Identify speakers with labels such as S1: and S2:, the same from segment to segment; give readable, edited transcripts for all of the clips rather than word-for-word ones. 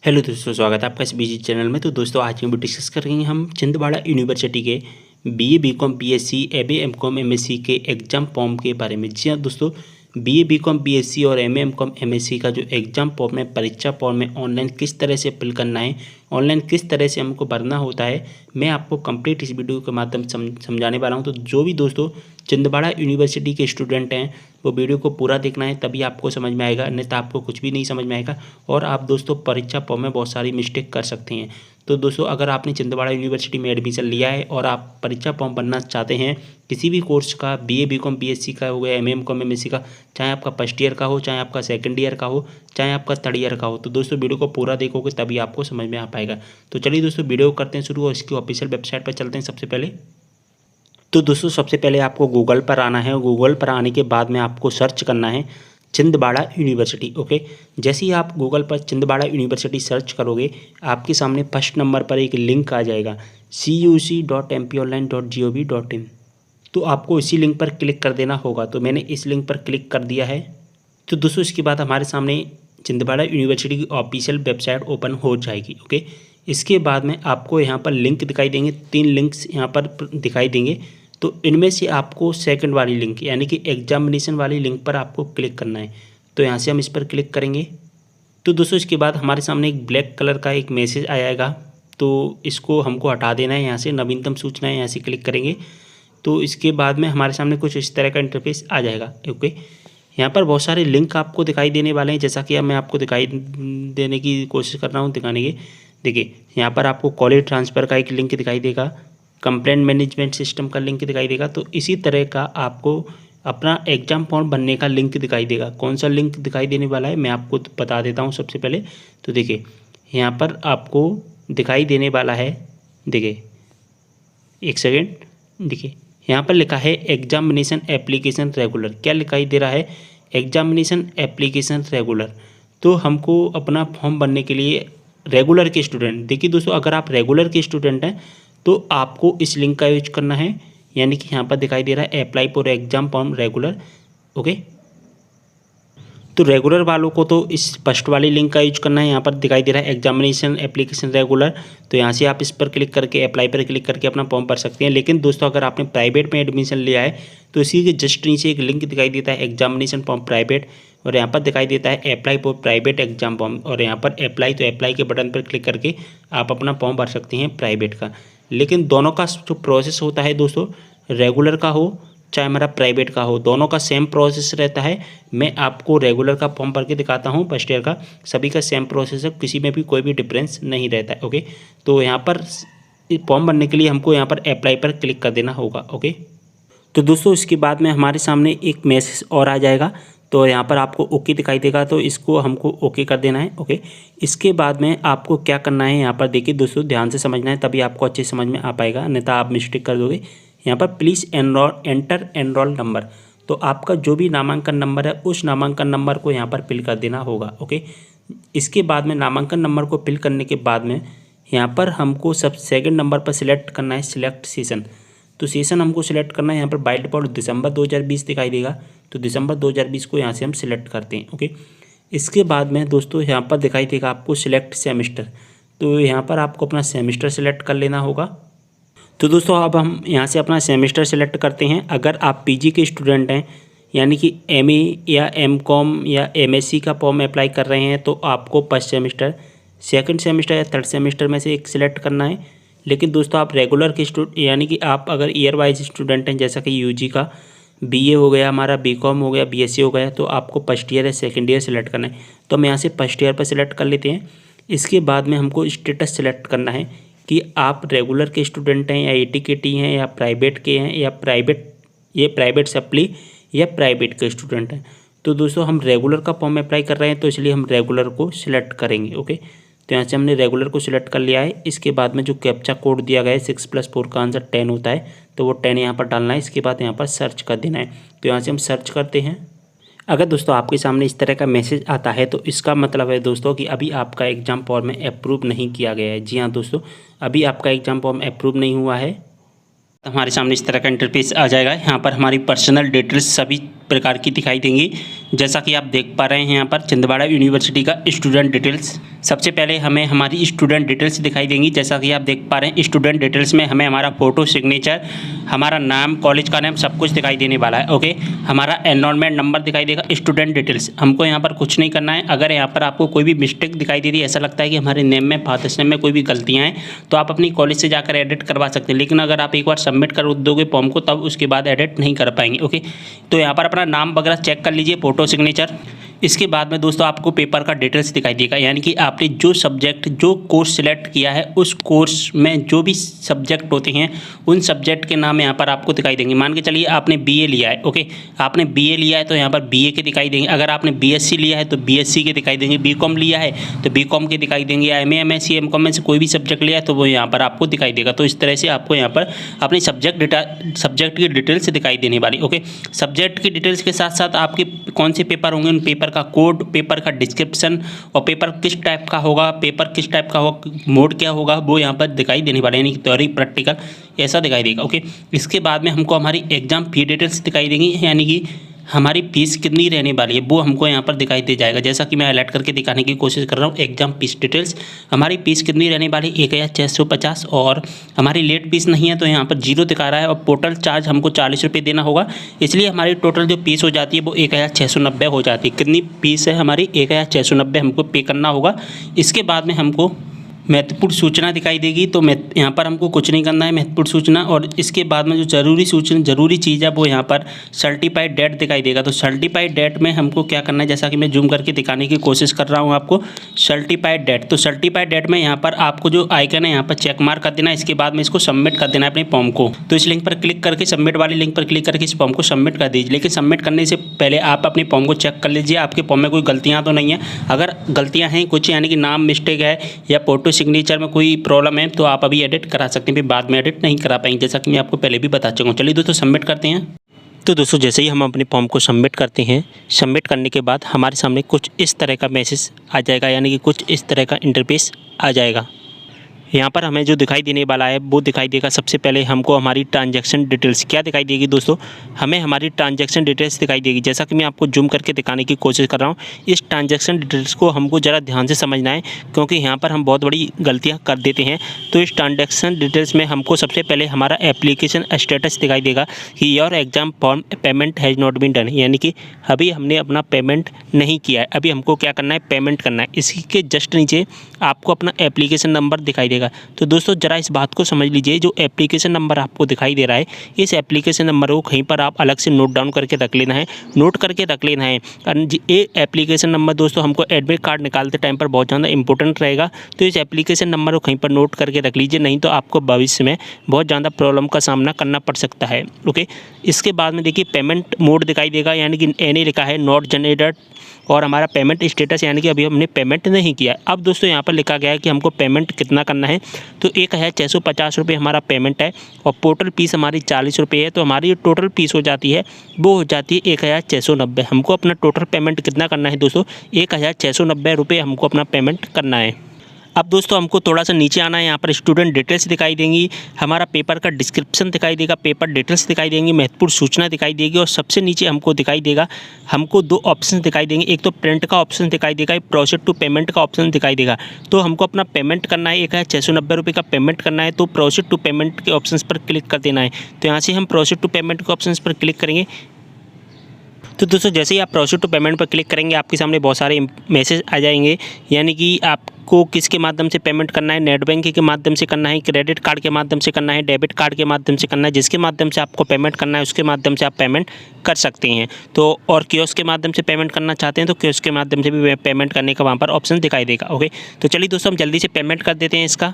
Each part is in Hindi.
S1: हेलो दोस्तों, स्वागत है आपका इस बीजी चैनल में। तो दोस्तों आज हम डिस्कस कर रहे हैं हम छिंदवाड़ा यूनिवर्सिटी के BA BCom BSc MA MCom MSc के एग्ज़ाम फॉर्म के बारे में। जी हाँ दोस्तों, बीए बीकॉम बीएससी और एमए एमकॉम एमएससी का जो एग्ज़ाम फॉर्म है, परीक्षा फॉर्म है, ऑनलाइन किस तरह से फिल करना है, ऑनलाइन किस तरह से हमको भरना होता है, मैं आपको कंप्लीट इस वीडियो के माध्यम से समझाने वाला हूँ। तो जो भी दोस्तों छिंदवाड़ा यूनिवर्सिटी के स्टूडेंट हैं वो वीडियो को पूरा देखना है, तभी आपको समझ में आएगा, अन्यथा आपको कुछ भी नहीं समझ में आएगा और आप दोस्तों परीक्षा फॉर्म में बहुत सारी मिस्टेक कर सकते हैं। तो दोस्तों अगर आपने छिंदवाड़ा यूनिवर्सिटी में एडमिशन लिया है और आप परीक्षा फॉर्म भरना चाहते हैं किसी भी कोर्स का, बीए बीकॉम बीएससी का हो गया, एमए एमकॉम एमएससी का, चाहे आपका फर्स्ट ईयर का हो, चाहे आपका सेकंड ईयर का हो, चाहे आपका थर्ड ईयर का हो, तो दोस्तों वीडियो को पूरा देखोगे तभी आपको समझ में आ पाएगा। तो चलिए दोस्तों वीडियो करते हैं शुरू और इसकी ऑफिशियल वेबसाइट पर चलते हैं। सबसे पहले तो दोस्तों सबसे पहले आपको गूगल पर आना है। गूगल पर आने के बाद में आपको सर्च करना है छिंदवाड़ा यूनिवर्सिटी। ओके, जैसे ही आप गूगल पर छिंदवाड़ा यूनिवर्सिटी सर्च करोगे आपके सामने फर्स्ट नंबर पर एक लिंक आ जाएगा cuc.mponline.gov.in। तो आपको इसी लिंक पर क्लिक कर देना होगा। तो मैंने इस लिंक पर क्लिक कर दिया है। तो दोस्तों इसके बाद हमारे सामने छिंदवाड़ा यूनिवर्सिटी की ऑफिशियल वेबसाइट ओपन हो जाएगी। ओके, इसके बाद में आपको यहाँ पर लिंक दिखाई देंगे, 3 लिंक्स यहाँ पर दिखाई देंगे। तो इनमें से आपको सेकंड वाली लिंक यानी कि एग्जामिनेशन वाली लिंक पर आपको क्लिक करना है। तो यहाँ से हम इस पर क्लिक करेंगे। तो दोस्तों इसके बाद हमारे सामने एक ब्लैक कलर का एक मैसेज आएगा, तो इसको हमको हटा देना है। यहाँ से नवीनतम सूचना है, यहाँ से क्लिक करेंगे तो इसके बाद में हमारे सामने कुछ इस तरह का इंटरफेस आ जाएगा। ओके, यहाँ पर बहुत सारे लिंक आपको दिखाई देने वाले हैं, जैसा कि अब मैं आपको दिखाई देने की कोशिश कर रहा हूँ दिखाने की। देखिए यहाँ पर आपको कॉलेज ट्रांसफ़र का एक लिंक दिखाई देगा, कंप्लेंट मैनेजमेंट सिस्टम का लिंक दिखाई देगा। तो इसी तरह का आपको अपना एग्जाम फॉर्म भरने का लिंक दिखाई देगा। कौन सा लिंक दिखाई देने वाला है मैं आपको बता देता हूँ सबसे पहले। तो देखिए यहाँ पर आपको दिखाई देने वाला है, देखिए एक सेकेंड, देखिए यहाँ पर लिखा है एग्जामिनेशन एप्लीकेशन रेगुलर। क्या दिखाई दे रहा है? Examination application regular. तो हमको अपना फॉर्म भरने के लिए रेगुलर के स्टूडेंट, देखिए दोस्तों अगर आप रेगुलर के स्टूडेंट हैं तो आपको इस लिंक का यूज करना है, यानी कि यहाँ पर दिखाई दे रहा है apply for exam form regular. Okay, तो रेगुलर वालों को तो इस फर्स्ट वाली लिंक का यूज करना है। यहाँ पर दिखाई दे रहा है एग्जामिनेशन एप्लीकेशन रेगुलर, तो यहाँ से आप इस पर क्लिक करके अप्लाई पर क्लिक करके अपना फॉर्म भर सकते हैं। लेकिन दोस्तों अगर आपने प्राइवेट में एडमिशन लिया है तो इसी के जस्ट नीचे एक लिंक दिखाई देता है एग्जामिनेशन फॉर्म प्राइवेट, और यहाँ पर दिखाई देता है apply for private exam form, और यहाँ पर अप्लाई, तो अप्लाई के बटन पर क्लिक करके आप अपना फॉर्म भर सकते हैं प्राइवेट का। लेकिन दोनों का जो प्रोसेस होता है दोस्तों, रेगुलर का हो चाहे हमारा प्राइवेट का हो, दोनों का सेम प्रोसेस रहता है। मैं आपको रेगुलर का फॉर्म भर के दिखाता हूँ, फर्स्ट ईयर का, सभी का सेम प्रोसेस है, किसी में भी कोई भी डिफरेंस नहीं रहता है। ओके, तो यहाँ पर फॉर्म भरने के लिए हमको यहाँ पर अप्लाई पर क्लिक कर देना होगा। ओके, तो दोस्तों इसके बाद में हमारे सामने एक मैसेज और आ जाएगा, तो यहाँ पर आपको ओके दिखाई देगा, तो इसको हमको ओके कर देना है। ओके, इसके बाद में आपको क्या करना है, यहाँ पर देखिए दोस्तों ध्यान से समझना है, तभी आपको अच्छे समझ में आ पाएगा, अन्यथा आप मिस्टेक कर दोगे। यहाँ पर प्लीज़ एंटर एनरोल नंबर, तो आपका जो भी नामांकन नंबर है उस नामांकन नंबर को यहाँ पर फिल कर देना होगा। ओके, इसके बाद में नामांकन नंबर को फिल करने के बाद में यहाँ पर हमको सब सेकंड नंबर पर सिलेक्ट करना है सिलेक्ट सेशन। तो सेशन हमको सिलेक्ट करना है, यहाँ पर बाय डिफॉल्ट दिसंबर 2020 दिखाई देगा, तो दिसंबर 2020 को यहाँ से हम सिलेक्ट करते हैं। ओके, इसके बाद में दोस्तों यहाँ पर दिखाई देगा आपको सिलेक्ट सेमेस्टर, तो यहाँ पर आपको अपना सेमेस्टर सिलेक्ट कर लेना होगा। तो दोस्तों अब हम यहाँ से अपना सेमेस्टर सेलेक्ट करते हैं। अगर आप पीजी के स्टूडेंट हैं, यानी कि एमए या एमकॉम या एमएससी का फॉर्म अप्लाई कर रहे हैं, तो आपको फर्स्ट सेमेस्टर, सेकंड सेमेस्टर या थर्ड सेमेस्टर में से एक सिलेक्ट करना है। लेकिन दोस्तों आप रेगुलर के यानी कि आप अगर ईयर वाइज स्टूडेंट हैं, जैसा कि यूजी का बीए हो गया, हमारा बीकॉम हो गया, बीएससी हो गया, तो आपको फर्स्ट ईयर या सेकंड ईयर सेलेक्ट करना है। तो हम यहाँ से फर्स्ट ईयर पर सिलेक्ट कर लेते हैं। इसके बाद में हमको स्टेटस सेलेक्ट करना है कि आप रेगुलर के स्टूडेंट हैं या एटीकेटी हैं या प्राइवेट के हैं या प्राइवेट सप्ली या प्राइवेट के स्टूडेंट हैं। तो दोस्तों हम रेगुलर का फॉर्म अप्लाई कर रहे हैं, तो इसलिए हम रेगुलर को सिलेक्ट करेंगे। ओके, तो यहाँ से हमने रेगुलर को सिलेक्ट कर लिया है। इसके बाद में जो कैप्चा कोड दिया गया है 6+4 का आंसर 10 होता है, तो वो 10 यहाँ पर डालना है। इसके बाद यहाँ पर सर्च कर देना है, तो यहाँ से हम सर्च करते हैं। अगर दोस्तों आपके सामने इस तरह का मैसेज आता है तो इसका मतलब है दोस्तों कि अभी आपका एग्ज़ाम फॉर्म अप्रूव नहीं किया गया है। जी हाँ दोस्तों, अभी आपका एग्ज़ाम फॉर्म अप्रूव नहीं हुआ है। हमारे सामने इस तरह का इंटरफेस आ जाएगा। यहाँ पर हमारी पर्सनल डिटेल्स सभी प्रकार की दिखाई देंगी। जैसा कि आप देख पा रहे हैं यहाँ पर छिंदवाड़ा यूनिवर्सिटी का स्टूडेंट डिटेल्स। सबसे पहले हमें हमारी स्टूडेंट डिटेल्स दिखाई देंगी। जैसा कि आप देख पा रहे हैं स्टूडेंट डिटेल्स में हमें हमारा फ़ोटो, सिग्नेचर, हमारा नाम, कॉलेज का नाम सब कुछ दिखाई देने वाला है। ओके, हमारा एनरोलमेंट नंबर दिखाई देगा। स्टूडेंट डिटेल्स हमको यहाँ पर कुछ नहीं करना है। अगर यहाँ पर आपको कोई भी मिस्टेक दिखाई दे रही है, ऐसा लगता है कि हमारे नेम में, फादर्स नेम में कोई भी गलतियाँ हैं, तो आप अपनी कॉलेज से जाकर एडिट करवा सकते हैं। लेकिन अगर आप एक बार सबमिट कर दोगे फॉर्म को, तब उसके बाद एडिट नहीं कर पाएंगे। ओके, तो यहाँ पर अपना नाम वगैरह चेक कर लीजिए, फोटो, सिग्नेचर। इसके बाद में दोस्तों आपको पेपर का डिटेल्स दिखाई देगा, यानी कि आपने जो सब्जेक्ट, जो कोर्स सिलेक्ट किया है, उस कोर्स में जो भी सब्जेक्ट होते हैं उन सब्जेक्ट के नाम यहाँ पर आपको दिखाई देंगे। मान के चलिए आपने बीए लिया है। ओके, आपने बीए लिया है तो यहाँ पर बीए के दिखाई देंगे। अगर आपने बीएससी लिया है तो बीएससी के दिखाई देंगे। बीकॉम लिया है तो बीकॉम के दिखाई देंगे। एमए, एमएससी, एमकॉम में से कोई भी सब्जेक्ट लिया है तो वो यहाँ पर आपको दिखाई देगा। तो इस तरह से आपको यहाँ पर अपनी सब्जेक्ट की डिटेल्स दिखाई देने वाली। ओके, सब्जेक्ट की डिटेल्स के साथ साथ आपके कौन से पेपर होंगे, उन पेपर का कोड, पेपर का डिस्क्रिप्शन और पेपर किस टाइप का होगा, पेपर किस टाइप का होगा, मोड क्या होगा, वो यहाँ पर दिखाई देने वाले, यानी कि थ्योरी, प्रैक्टिकल, ऐसा दिखाई देगा। ओके, इसके बाद में हमको हमारी एग्जाम फी डिटेल्स दिखाई देंगी, यानी कि हमारी फीस कितनी रहने वाली है वो हमको यहाँ पर दिखाई दे जाएगा। जैसा कि मैं हाईलाइट करके दिखाने की कोशिश कर रहा हूँ, एग्जाम फीस डिटेल्स। हमारी फीस कितनी रहने वाली, 1650, और हमारी लेट फीस नहीं है तो यहाँ पर 0 दिखा रहा है, और पोर्टल चार्ज हमको 40 रुपये देना होगा। इसलिए हमारी टोटल जो फीस हो जाती है वो 1690 हो जाती है। कितनी फीस है हमारी, 1690 हमको पे करना होगा। इसके बाद में हमको महत्वपूर्ण सूचना दिखाई देगी, तो यहाँ पर हमको कुछ नहीं करना है, महत्वपूर्ण सूचना। और इसके बाद में जो ज़रूरी चीज़ है वो यहाँ पर सर्टिफाइड डेट दिखाई देगा। तो सर्टिफाइड डेट में हमको क्या करना है, जैसा कि मैं जूम करके दिखाने की कोशिश कर रहा हूँ आपको, सर्टिफाइड डेट। तो सर्टिफाइड डेट में यहाँ पर आपको जो आइकन है यहाँ पर चेक मार्क कर देना है। इसके बाद में इसको सबमिट कर देना है अपने फॉर्म को। तो इस लिंक पर क्लिक करके, सबमिट वाली लिंक पर क्लिक करके इस फॉर्म को सबमिट कर दीजिए। लेकिन सबमिट करने से पहले आप अपने फॉर्म को चेक कर लीजिए, आपके फॉर्म में कोई गलतियाँ तो नहीं है। अगर गलतियाँ हैं कुछ, यानी कि नाम मिस्टेक है या फोटो, सिग्नेचर में कोई प्रॉब्लम है, तो आप अभी एडिट करा सकते हैं, फिर बाद में एडिट नहीं करा पाएंगे, जैसा कि मैं आपको पहले भी बता चुका हूँ। चलिए दोस्तों सबमिट करते हैं। तो दोस्तों जैसे ही हम अपने फॉर्म को सबमिट करते हैं, सबमिट करने के बाद हमारे सामने कुछ इस तरह का मैसेज आ जाएगा, यानी कि कुछ इस तरह का इंटरफेस आ जाएगा। यहाँ पर हमें जो दिखाई देने वाला है वो दिखाई देगा, सबसे पहले हमको हमारी ट्रांजैक्शन डिटेल्स क्या दिखाई देगी दोस्तों, हमें हमारी ट्रांजैक्शन डिटेल्स दिखाई देगी। जैसा कि मैं आपको जूम करके दिखाने की कोशिश कर रहा हूँ, इस ट्रांजैक्शन डिटेल्स को हमको ज़रा ध्यान से समझना है, क्योंकि यहाँ पर हम बहुत बड़ी गलतियाँ कर देते हैं। तो इस ट्रांजैक्शन डिटेल्स में हमको सबसे पहले हमारा एप्लीकेशन स्टेटस दिखाई देगा कि your exam form payment has not been done, यानी कि अभी हमने अपना पेमेंट नहीं किया है, अभी हमको क्या करना है, पेमेंट करना है। इसी के जस्ट नीचे आपको अपना एप्लीकेशन नंबर दिखाई देगा। तो दोस्तों जरा इस बात को समझ लीजिए, जो एप्लीकेशन नंबर आपको दिखाई दे रहा है, इस एप्लीकेशन नंबर को कहीं पर आप अलग से नोट डाउन करके रख लेना है, नोट करके रख लेना है। ये एप्लीकेशन नंबर दोस्तों हमको एडमिट कार्ड निकालते टाइम पर बहुत ज़्यादा इंपॉर्टेंट रहेगा। तो इस एप्लीकेशन नंबर को कहीं पर नोट करके रख लीजिए, नहीं तो आपको भविष्य में बहुत ज़्यादा प्रॉब्लम का सामना करना पड़ सकता है। ओके, इसके बाद में देखिए पेमेंट मोड दिखाई देगा, यानी कि एनी लिखा है नॉट जनरेटेड, और हमारा पेमेंट स्टेटस, यानी कि अभी हमने पेमेंट नहीं किया। अब दोस्तों यहाँ पर लिखा गया है कि हमको पेमेंट कितना करना है, तो 1650 रुपये हमारा पेमेंट है, और टोटल फीस हमारी 40 रुपये है। तो हमारी टोटल फीस हो जाती है, वो हो जाती है 1690। हमको अपना टोटल पेमेंट कितना करना है दोस्तों, 1690 रुपये हमको अपना पेमेंट करना है। अब दोस्तों हमको थोड़ा सा नीचे आना है, यहाँ पर स्टूडेंट डिटेल्स दिखाई देंगी, हमारा पेपर का डिस्क्रिप्शन दिखाई देगा, पेपर डिटेल्स दिखाई देंगी, महत्वपूर्ण सूचना दिखाई देगी, और सबसे नीचे हमको दिखाई देगा, हमको 2 ऑप्शन दिखाई देंगे, एक तो प्रिंट का ऑप्शन दिखाई देगा, एक प्रोसीड टू पेमेंट का ऑप्शन दिखाई देगा। तो हमको अपना पेमेंट करना है, 1690 रुपये का पेमेंट करना है, तो प्रोसीड टू पेमेंट के ऑप्शन पर क्लिक कर देना है। तो यहाँ से हम प्रोसीड टू पेमेंट के ऑप्शन पर क्लिक करेंगे। तो दोस्तों जैसे ही आप प्रोसीड टू पेमेंट पर क्लिक करेंगे, आपके सामने बहुत सारे मैसेज आ जाएंगे, यानी कि आपको किसके माध्यम से पेमेंट करना है, नेट बैंकिंग के माध्यम से करना है, क्रेडिट कार्ड के माध्यम से करना है, डेबिट कार्ड के माध्यम से करना है। जिसके माध्यम से आपको पेमेंट करना है उसके माध्यम से आप पेमेंट कर सकते हैं। तो और कियोस्क के माध्यम से पेमेंट करना चाहते हैं तो कियोस्क के माध्यम से भी पेमेंट करने का वहाँ पर ऑप्शन दिखाई देगा। ओके, तो चलिए दोस्तों हम जल्दी से पेमेंट कर देते हैं इसका।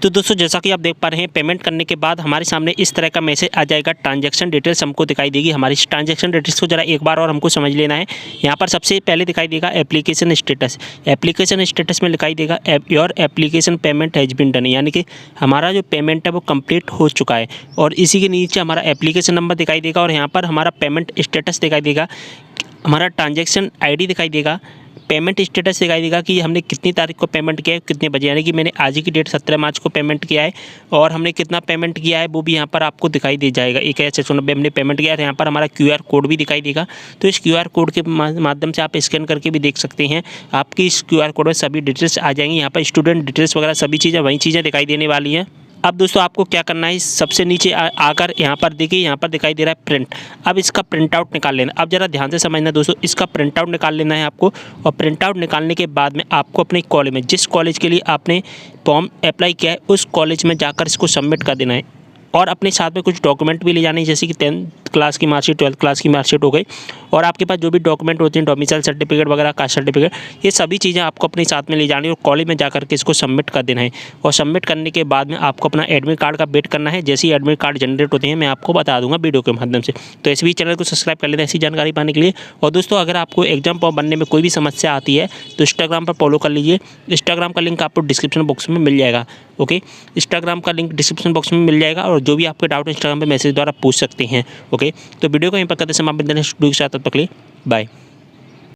S1: तो दोस्तों जैसा कि आप देख पा रहे हैं, पेमेंट करने के बाद हमारे सामने इस तरह का मैसेज आ जाएगा, ट्रांजैक्शन डिटेल्स हमको दिखाई देगी। हमारी ट्रांजैक्शन डिटेल्स को जरा एक बार और हमको समझ लेना है। यहाँ पर सबसे पहले दिखाई देगा एप्लीकेशन स्टेटस। एप्लीकेशन स्टेटस में दिखाई देगा your application payment has been done, यानी कि हमारा जो पेमेंट है वो कंप्लीट हो चुका है। और इसी के नीचे हमारा एप्लीकेशन नंबर दिखाई देगा, और यहाँ पर हमारा पेमेंट स्टेटस दिखाई देगा, हमारा ट्रांजैक्शन ID दिखाई देगा, पेमेंट स्टेटस दिखाई देगा कि हमने कितनी तारीख को पेमेंट किया है, कितने बजे, यानी कि मैंने आज ही की डेट 17 मार्च को पेमेंट किया है और हमने कितना पेमेंट किया है वो भी यहाँ पर आपको दिखाई दे जाएगा। 1690 हमने पेमेंट किया है। यहाँ पर हमारा QR कोड भी दिखाई देगा, तो इस QR कोड के माध्यम से आप स्कैन करके भी देख सकते हैं। आपकी इस QR कोड में सभी डिटेल्स आ जाएंगी। यहाँ पर स्टूडेंट डिटेल्स वगैरह सभी चीज़ें वही चीज़ें दिखाई देने वाली हैं। अब दोस्तों आपको क्या करना है, सबसे नीचे आकर यहाँ पर देखिए, यहाँ पर दिखाई दे रहा है प्रिंट। अब इसका प्रिंट आउट निकाल लेना। अब जरा ध्यान से समझना दोस्तों, इसका प्रिंट आउट निकाल लेना है आपको, और प्रिंट आउट निकालने के बाद में आपको अपने कॉलेज में, जिस कॉलेज के लिए आपने फॉर्म अप्लाई किया है उस कॉलेज में जाकर इसको सबमिट कर देना है। और अपने साथ में कुछ डॉक्यूमेंट भी ले जाने हैं, जैसे कि 10th क्लास की मार्कशीट, 12th क्लास की मार्कशीट हो गई, और आपके पास जो भी डॉक्यूमेंट होते हैं, डोमिसाइल सर्टिफिकेट वगैरह, कास्ट सर्टिफिकेट, ये सभी चीज़ें आपको अपने साथ में ले जानी है और कॉलेज में जाकर के इसको सबमिट कर देना है। और सबमिट करने के बाद में आपको अपना एडमिट कार्ड का वेट करना है। जैसे ही एडमिट कार्ड जनरेट होते हैं मैं आपको बता दूंगा वीडियो के माध्यम से। तो इस भी चैनल को सब्सक्राइब कर लेना ऐसी जानकारी पाने के लिए। और दोस्तों अगर आपको एग्जाम फॉर्म बनने में कोई भी समस्या आती है तो इंस्टाग्राम पर फॉलो कर लीजिए। इंस्टाग्राम का लिंक आपको डिस्क्रिप्शन बॉक्स में मिल जाएगा। ओके, इंस्टाग्राम का लिंक डिस्क्रिप्शन बॉक्स में मिल जाएगा, और जो भी आपके डाउट इंस्टाग्राम पे मैसेज द्वारा पूछ सकते हैं। ओके, तो वीडियो को यहीं पर करते समय आप वीडियो के साथ तब तक के लिए बाय।